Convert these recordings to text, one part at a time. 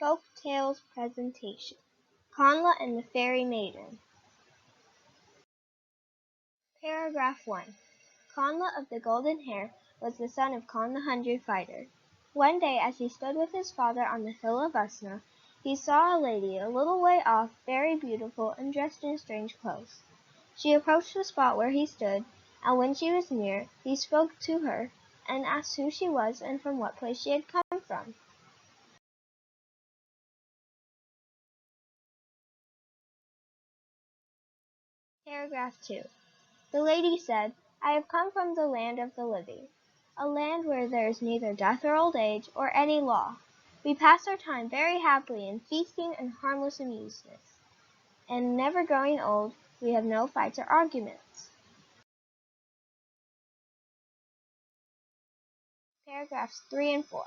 Folk Tales Presentation. Connla and the Fairy Maiden. Paragraph 1. Connla of the golden hair was the son of Conn the Hundred Fighter. One day as he stood with his father on the hill of Usna, he saw a lady a little way off, very beautiful and dressed in strange clothes. She approached the spot where he stood, and when she was near, he spoke to her and asked who she was and from what place she had come from. Paragraph 2. The lady said, I have come from the land of the living, a land where there is neither death or old age, or any law. We pass our time very happily in feasting and harmless amusements, and never growing old, we have no fights or arguments. Paragraphs 3 and 4.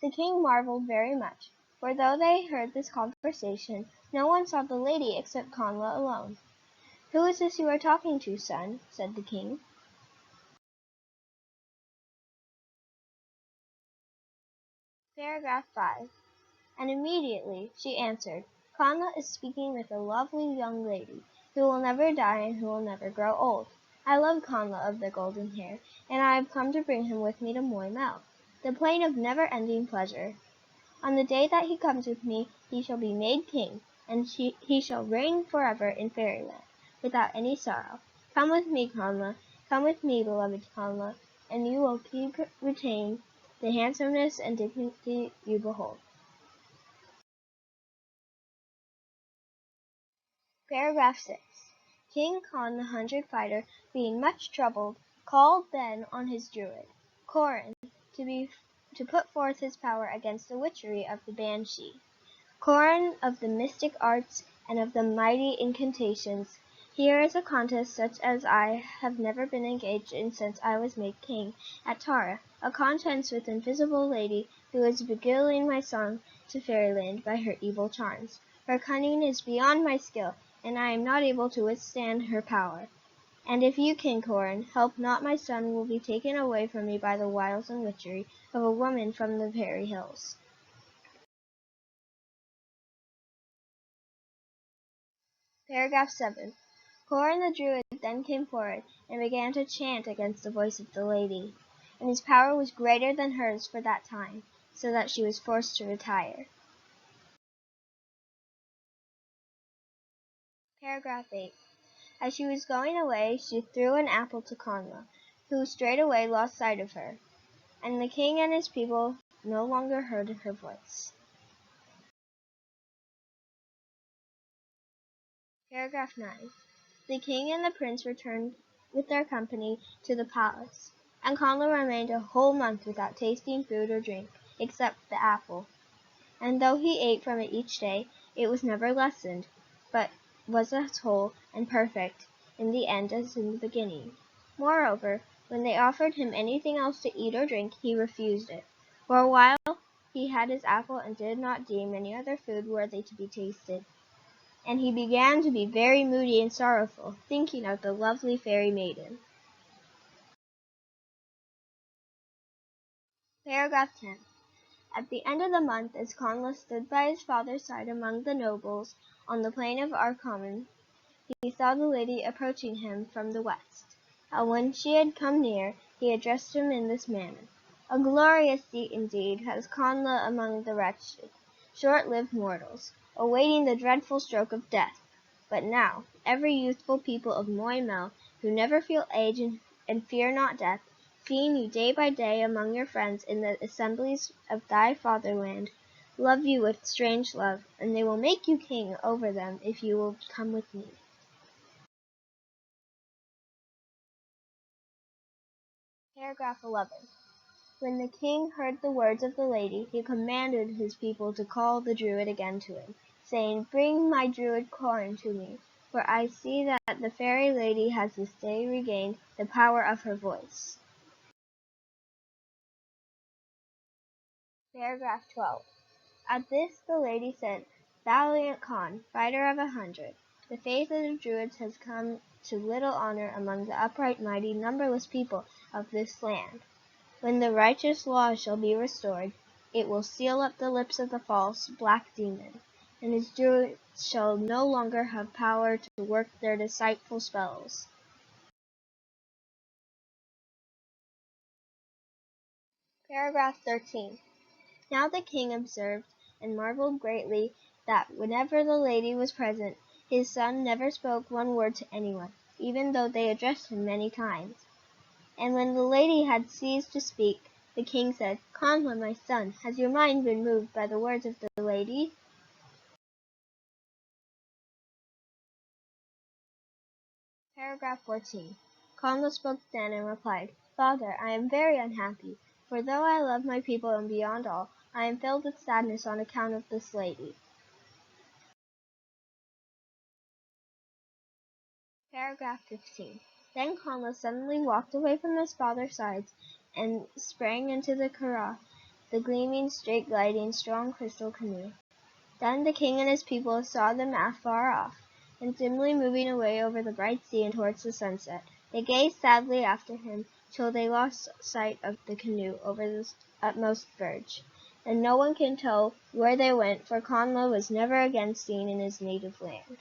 The king marveled very much, for though they heard this conversation, no one saw the lady except Connla alone. Who is this you are talking to, son? Said the king. Paragraph 5. And immediately she answered, Connla is speaking with a lovely young lady, who will never die and who will never grow old. I love Connla of the golden hair, and I have come to bring him with me to Moy-Mell, the plain of never-ending pleasure. On the day that he comes with me, he shall be made king, and he shall reign forever in fairyland, without any sorrow. Come with me, Connla, come with me, beloved Connla, and you will retain the handsomeness and dignity you behold. Paragraph 6. King Conn the Hundred Fighter, being much troubled, called then on his druid, Corin, to put forth his power against the witchery of the banshee. Corin of the mystic arts and of the mighty incantations, here is a contest such as I have never been engaged in since I was made king at Tara, a contest with an invisible lady who is beguiling my son to fairyland by her evil charms. Her cunning is beyond my skill, and I am not able to withstand her power. And if you, King Corin, help not, my son will be taken away from me by the wiles and witchery of a woman from the fairy hills. Paragraph 7. Corin the druid then came forward, and began to chant against the voice of the lady, and his power was greater than hers for that time, so that she was forced to retire. Paragraph 8. As she was going away, she threw an apple to Connla, who straightway lost sight of her, and the king and his people no longer heard her voice. Paragraph 9. The king and the prince returned with their company to the palace, and Connla remained a whole month without tasting food or drink, except the apple. And though he ate from it each day, it was never lessened, but was as whole and perfect in the end as in the beginning. Moreover, when they offered him anything else to eat or drink, he refused it. For a while he had his apple and did not deem any other food worthy to be tasted. And he began to be very moody and sorrowful, thinking of the lovely fairy maiden. Paragraph 10. At the end of the month, as Connla stood by his father's side among the nobles on the plain of Arcomin, he saw the lady approaching him from the west. And when she had come near, he addressed him in this manner. A glorious seat indeed has Connla among the wretched, short-lived mortals, awaiting the dreadful stroke of death. But now, every youthful people of Moy-Mell, who never feel age and fear not death, seeing you day by day among your friends in the assemblies of thy fatherland, love you with strange love, and they will make you king over them if you will come with me. Paragraph 11. When the king heard the words of the lady, he commanded his people to call the druid again to him, saying, Bring my druid Corin to me, for I see that the fairy lady has this day regained the power of her voice. Paragraph 12. At this the lady said, Valiant Conn, fighter of 100, the faith of the druids has come to little honor among the upright, mighty, numberless people of this land. When the righteous law shall be restored, It will seal up the lips of the false, black demon, and his druids shall no longer have power to work their deceitful spells. Paragraph 13. Now the king observed and marveled greatly that whenever the lady was present, his son never spoke one word to anyone, even though they addressed him many times. And when the lady had ceased to speak, the king said, Connla, my son, has your mind been moved by the words of the lady? Paragraph 14. Connla spoke then and replied, Father, I am very unhappy, for though I love my people and beyond all, I am filled with sadness on account of this lady. Paragraph 15. Then Connla suddenly walked away from his father's side and sprang into the curragh, the gleaming, straight gliding, strong crystal canoe. Then the king and his people saw them afar off, and dimly moving away over the bright sea and towards the sunset. They gazed sadly after him till they lost sight of the canoe over the utmost verge. And no one can tell where they went, for Connla was never again seen in his native land.